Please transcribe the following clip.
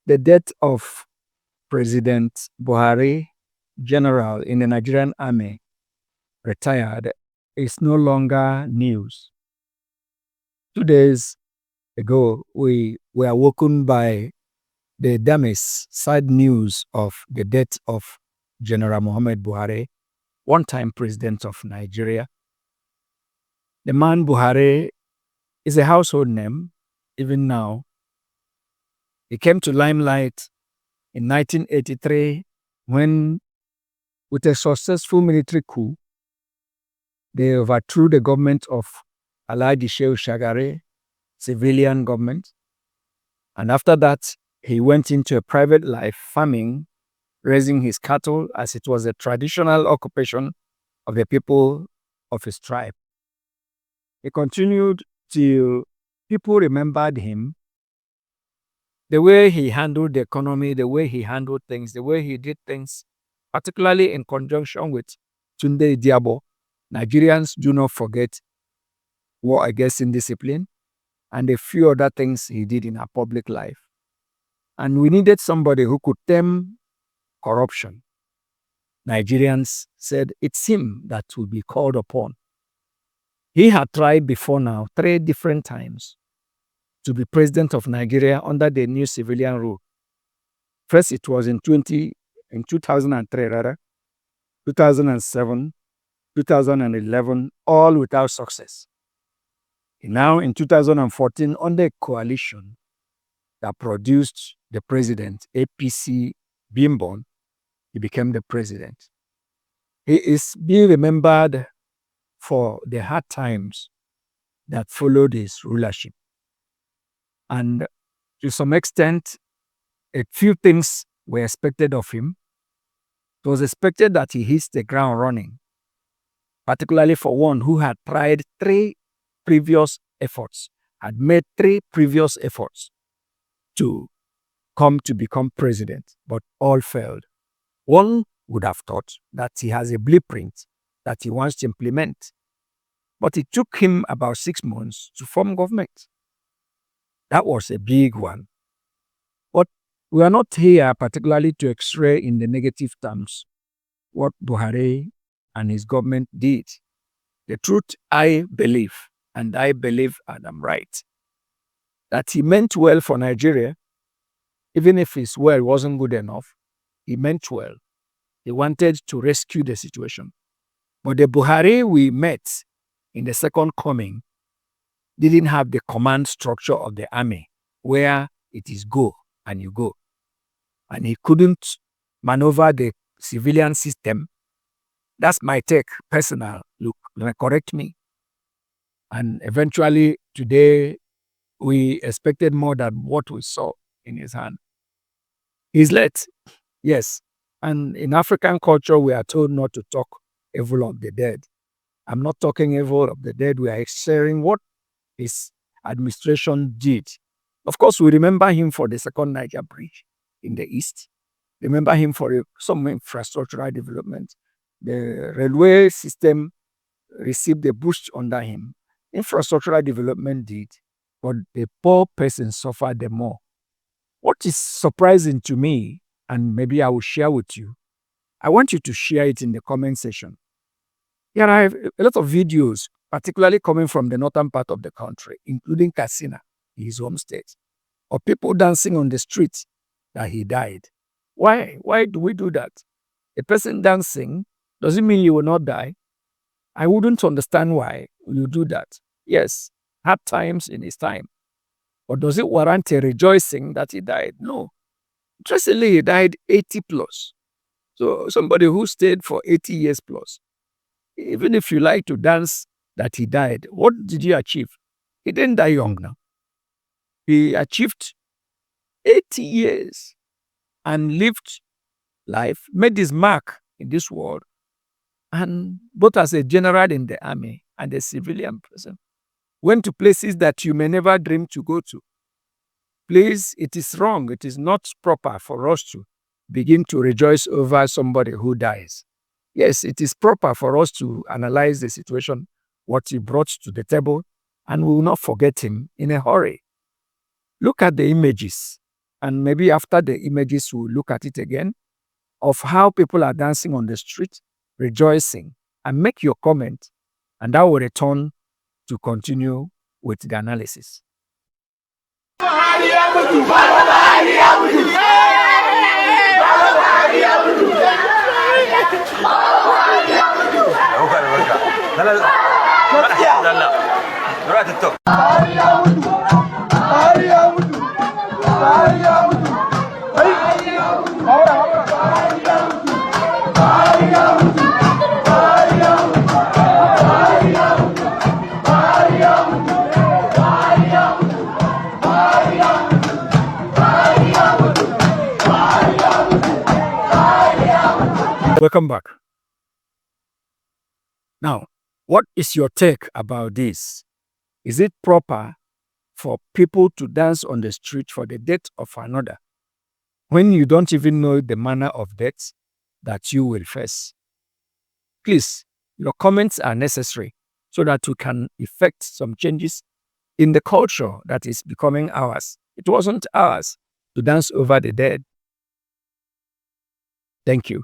The death of President Buhari, general in the Nigerian army, retired, is no longer news. 2 days ago, we were awoken by the damage, sad news of the death of General Muhammad Buhari, one-time president of Nigeria. The man Buhari is a household name, even now. He came to limelight in 1983 when, with a successful military coup, they overthrew the government of Alhaji Shehu Shagari, civilian government. And after that, he went into a private life, farming, raising his cattle, as it was a traditional occupation of the people of his tribe. He continued till people remembered him, the way he handled the economy, the way he handled things, the way he did things, particularly in conjunction with Tunde Diabo. Nigerians do not forget war against indiscipline and a few other things he did in our public life. And we needed somebody who could tame corruption. Nigerians said it's him that will be called upon. He had tried before now 3 different times to be president of Nigeria under the new civilian rule. First, it was in 2003, 2007, 2011, all without success. Now, in 2014, under a coalition that produced the president, APC being born, he became the president. He is being remembered for the hard times that followed his rulership. And to some extent, a few things were expected of him. It was expected that he hits the ground running, particularly for one who had tried 3 previous efforts, had made 3 previous efforts to come to become president, but all failed. One would have thought that he has a blueprint that he wants to implement, but it took him about 6 months to form government. That was a big one. But we are not here particularly to x-ray in the negative terms what Buhari and his government did. The truth, I believe, and I'm right, that he meant well for Nigeria. Even if his well wasn't good enough, he meant well. He wanted to rescue the situation. But the Buhari we met in the second coming didn't have the command structure of the army, where it is go and you go. And he couldn't maneuver the civilian system. That's my take, personal. Look, correct me. And eventually, today, we expected more than what we saw in his hand. He's late, yes. And in African culture, we are told not to talk evil of the dead. I'm not talking evil of the dead. We are sharing what his administration did. Of course, we remember him for the second Niger bridge in the east. Remember him for some infrastructural development. The railway system received a boost under him. Infrastructural development did, but the poor person suffered the more. What is surprising to me, and maybe I will share with you, I want you to share it in the comment section. Here I have a lot of videos, particularly coming from the northern part of the country, including Katsina, his home state, of people dancing on the street that he died. Why? Why do we do that? A person dancing doesn't mean you will not die. I wouldn't understand why you do that. Yes, hard times in his time. But does it warrant a rejoicing that he died? No. Interestingly, he died 80 plus. So somebody who stayed for 80 years plus. Even if you like to dance that he died, what did he achieve? He didn't die young now. He achieved 80 years and lived life, made his mark in this world, and both as a general in the army and a civilian person, went to places that you may never dream to go to. Please, it is wrong. It is not proper for us to begin to rejoice over somebody who dies. Yes, it is proper for us to analyze the situation, what he brought to the table, and we will not forget him in a hurry. Look at the images and maybe after the images, we'll look at it again, of how people are dancing on the street, rejoicing, and make your comment, and I will return to continue with the analysis. Welcome back. Now, what is your take about this? Is it proper for people to dance on the street for the death of another when you don't even know the manner of death that you will face? Please, your comments are necessary so that we can effect some changes in the culture that is becoming ours. It wasn't ours to dance over the dead. Thank you.